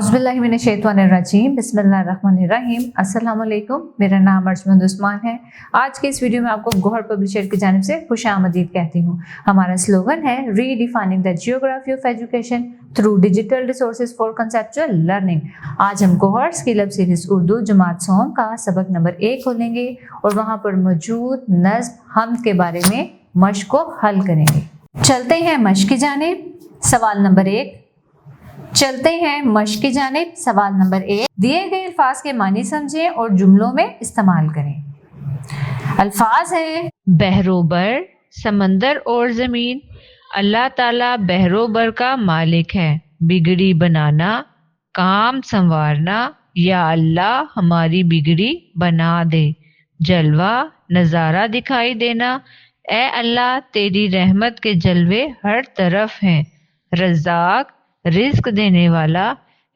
औज़ुबिल्लाहिमिनश्शैतानिर्रजीम बिस्मिल्लाहिर्रहमानिर्रहीम। अस्सलाम वालेकुम। मेरा नाम अर्जमंद उस्मान है। आज के इस वीडियो में आपको गौहर पब्लिशर की जानिब से खुशामदीद कहती हूँ। हमारा स्लोगन है redefining the geography of education through digital resources for conceptual learning. आज हम Gohar skill up series Urdu जमात सोम का सबक नंबर 1 खोलेंगे और वहाँ पर मौजूद नज़्म हम्द के बारे में मश्क को हल करेंगे। चलते हैं मश्क की जानिब। सवाल नंबर 1। चलते हैं मश्क की जानिब। सवाल नंबर 1, दिए गए अल्फाज के मानी समझें और जुमलों में इस्तेमाल करें। अल्फाज हैं बहरोबर, समंदर और ज़मीन। अल्लाह ताला बहरोबर का मालिक है। बिगड़ी बनाना, काम संवारना, या अल्लाह हमारी बिगड़ी बना दे। जलवा, नज़ारा दिखाई देना, ए अल्लाह तेरी रहमत के जलवे हर तरफ हैं। रज़ाक, रिस्क देने वाला,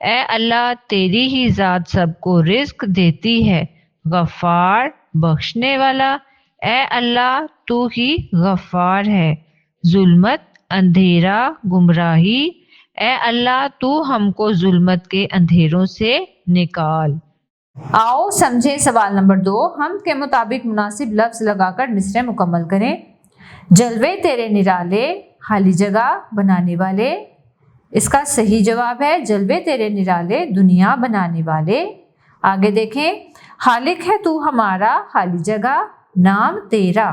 ए अल्लाह तेरी ही ज़ात सबको रिस्क देती है। गफ़ार, बख्शने वाला, ए अल्लाह तू ही गफ़ार है। जुल्मत, अंधेरा, गुमराही, ए अल्लाह तू हमको जुल्मत के अंधेरों से निकाल। आओ समझें सवाल नंबर 2। हम के मुताबिक मुनासिब लफ्ज़ लगाकर मिसरे मुकम्मल करें। जलवे तेरे निराले, खाली जगह बनाने वाले। इसका सही जवाब है जलवे तेरे निराले, दुनिया बनाने वाले। आगे देखें, खालिक है तू हमारा, खाली जगह, नाम तेरा।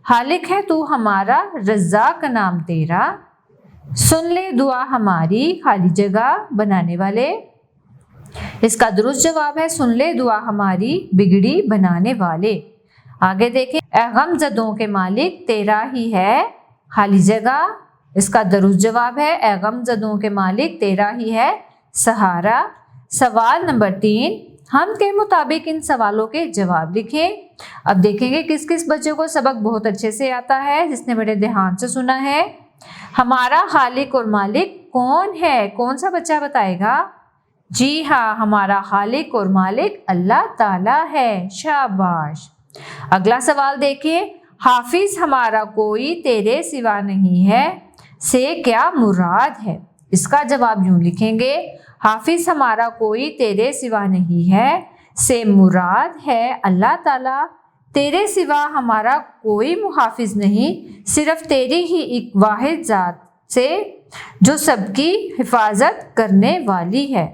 खालिक है तू हमारा, रज़्ज़ाक नाम तेरा। सुन ले दुआ हमारी, खाली जगह बनाने वाले। इसका दुरुस्त जवाब है सुन ले दुआ हमारी, बिगड़ी बनाने वाले। आगे देखें, ए गमज़दों के मालिक तेरा ही है, खाली जगह। इसका दुरुस्त जवाब है ए गमज़दों के मालिक तेरा ही है, सहारा। सवाल नंबर 3, हम के मुताबिक इन सवालों के जवाब लिखें। अब देखेंगे किस किस बच्चे को सबक बहुत अच्छे से आता है, जिसने बड़े ध्यान से सुना है। हमारा खालिक और मालिक कौन है? कौन सा बच्चा बताएगा? जी हाँ, हमारा खालिक और मालिक अल्लाह ताला है। शाबाश। अगला सवाल देखिए, हाफिज हमारा कोई तेरे सिवा नहीं है से क्या मुराद है? इसका जवाब यूं लिखेंगे, हाफिज हमारा कोई तेरे सिवा नहीं है से मुराद है अल्लाह ताला। तेरे सिवा हमारा कोई मुहाफिज नहीं, सिर्फ तेरी ही एक वाहिद ज़ात से जो सबकी हिफाजत करने वाली है।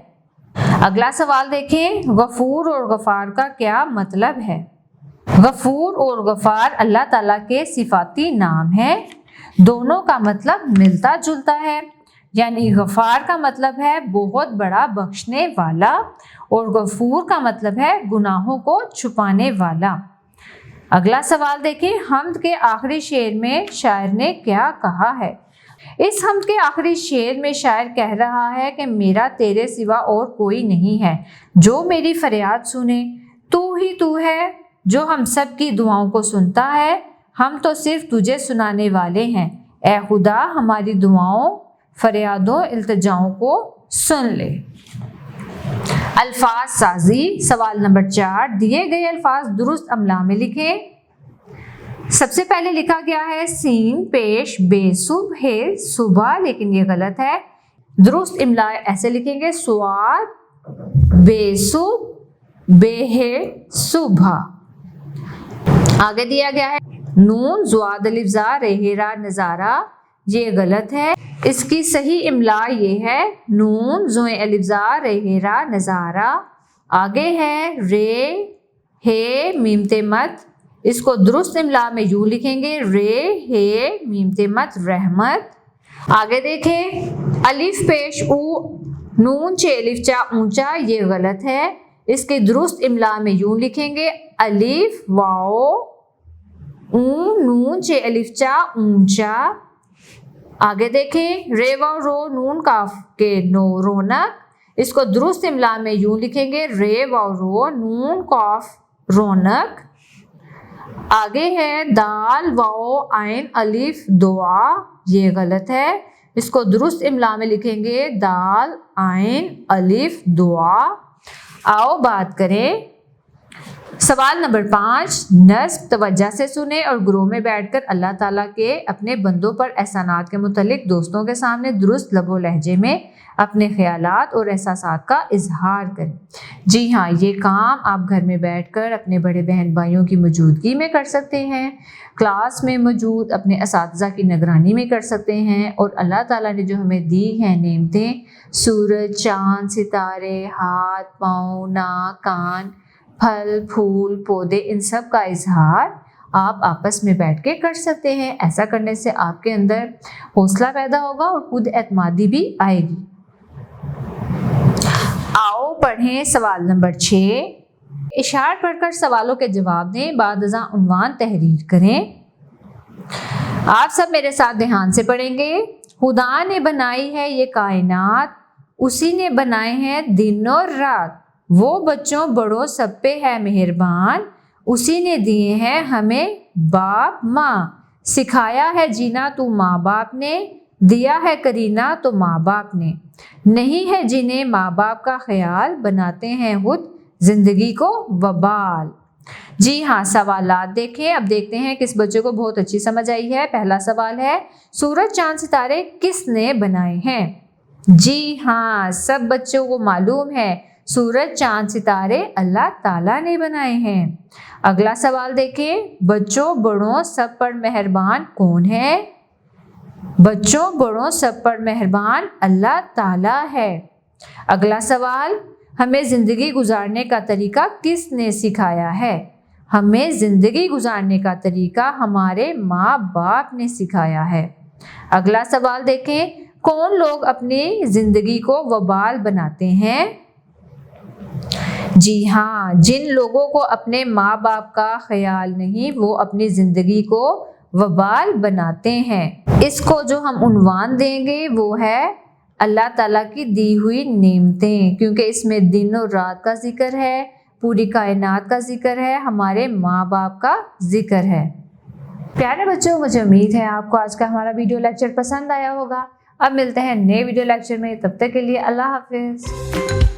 अगला सवाल देखें, गफूर और गफ़ार का क्या मतलब है? गफूर और गफ़ार अल्लाह ताला के सिफाती नाम हैं। दोनों का मतलब मिलता जुलता है, यानी गफ़ार का मतलब है बहुत बड़ा बख्शने वाला और गफूर का मतलब है गुनाहों को छुपाने वाला। अगला सवाल देखिए, हम्द के आखिरी शेर में शायर ने क्या कहा है? इस हम्द के आखिरी शेर में शायर कह रहा है कि मेरा तेरे सिवा और कोई नहीं है जो मेरी फरियाद सुने। तू ही तू है जो हम सब की दुआओं को सुनता है। हम तो सिर्फ तुझे सुनाने वाले हैं। ए खुदा हमारी दुआओं, फरियादों, इल्तिजाओं को सुन ले। अल्फाज साजी। सवाल नंबर 4, दिए गए अल्फाज दुरुस्त अमला में लिखें। सबसे पहले लिखा गया है सीन पेश बेसुबह सुबह, लेकिन ये गलत है। दुरुस्त इमला ऐसे लिखेंगे, स्वाद बेसुब बेह सुबह। आगे दिया गया है नून ज़्वाद अलिफ ज़ा रेहरा नज़ारा, ये गलत है। इसकी सही इमला ये है नून ज़ोए अलिफ ज़ा रेहरा नज़ारा। आगे है रे हे मीमते मत, इसको दुरुस्त इमला में यूँ लिखेंगे रे हे मीमते मत रहमत। आगे देखें, अलिफ पेश ऊ नून चे अलिफ चा ऊंचा, ये गलत है। इसके दुरुस्त इमला में यूँ लिखेंगे अलिफ वाओ ऊ नून चे अलिफ चा ऊंचा। आगे देखें, रे वाओ रो नून काफ के नो रौनक, इसको दुरुस्त इमला में यूँ लिखेंगे रे वाओ रो नून काफ रौनक। आगे है दाल वाओ आइन अलिफ दुआ, ये गलत है। इसको दुरुस्त इमला में लिखेंगे दाल आइन अलिफ दुआ। आओ बात करें सवाल नंबर 5, नस्ब तवज्जो से सुने और ग्रोह में बैठकर अल्लाह ताला के अपने बंदों पर एहसानात के मुतल्लिक दोस्तों के सामने दुरुस्त लबो लहजे में अपने ख्यालात और एहसासात का इजहार करें। जी हाँ, ये काम आप घर में बैठकर अपने बड़े बहन भाइयों की मौजूदगी में कर सकते हैं, क्लास में मौजूद अपने असातिज़ा की निगरानी में कर सकते हैं, और अल्लाह ताला ने जो हमें दी हैं नेमतें, सूरज, चाँद, सितारे, हाथ, पाँव, नाक, कान, फल, फूल, पौधे, इन सब का इजहार आप आपस में बैठ के कर सकते हैं। ऐसा करने से आपके अंदर हौसला पैदा होगा और खुद एतमादी भी आएगी। आओ पढ़ें सवाल नंबर 6। इशार पढ़कर सवालों के जवाब दें, बाद अज़ां उन्वान तहरीर करें। आप सब मेरे साथ ध्यान से पढ़ेंगे। खुदा ने बनाई है ये कायनात, उसी ने बनाए हैं दिन और रात, वो बच्चों बड़ों सब पे है मेहरबान, उसी ने दिए हैं हमें बाप माँ, सिखाया है जीना तो माँ बाप ने, दिया है करीना तो माँ बाप ने, नहीं है जिन्हें माँ बाप का ख्याल, बनाते हैं खुद जिंदगी को वबाल। जी हाँ, सवालात देखें। अब देखते हैं किस बच्चे को बहुत अच्छी समझ आई है। पहला सवाल है, सूरज चांद सितारे किसने बनाए हैं? जी हाँ, सब बच्चों को मालूम है, सूरज चांद सितारे अल्लाह ताला ने बनाए हैं। अगला सवाल देखें, बच्चों बड़ों सब पर मेहरबान कौन है? बच्चों बड़ों सब पर मेहरबान अल्लाह ताला है। अगला सवाल, हमें ज़िंदगी गुजारने का तरीका किसने सिखाया है? हमें ज़िंदगी गुजारने का तरीका हमारे माँ बाप ने सिखाया है। अगला सवाल देखें, कौन लोग अपनी ज़िंदगी को वबाल बनाते हैं? जी हाँ, जिन लोगों को अपने माँ बाप का ख्याल नहीं, वो अपनी ज़िंदगी को वबाल बनाते हैं। इसको जो हम उन्वान देंगे वो है अल्लाह ताला की दी हुई नेमतें, क्योंकि इसमें दिन और रात का जिक्र है, पूरी कायनात का जिक्र है, हमारे माँ बाप का जिक्र है। प्यारे बच्चों, मुझे उम्मीद है आपको आज का हमारा वीडियो लेक्चर पसंद आया होगा। अब मिलते हैं नए वीडियो लेक्चर में, तब तक के लिए अल्लाह हाफिज़।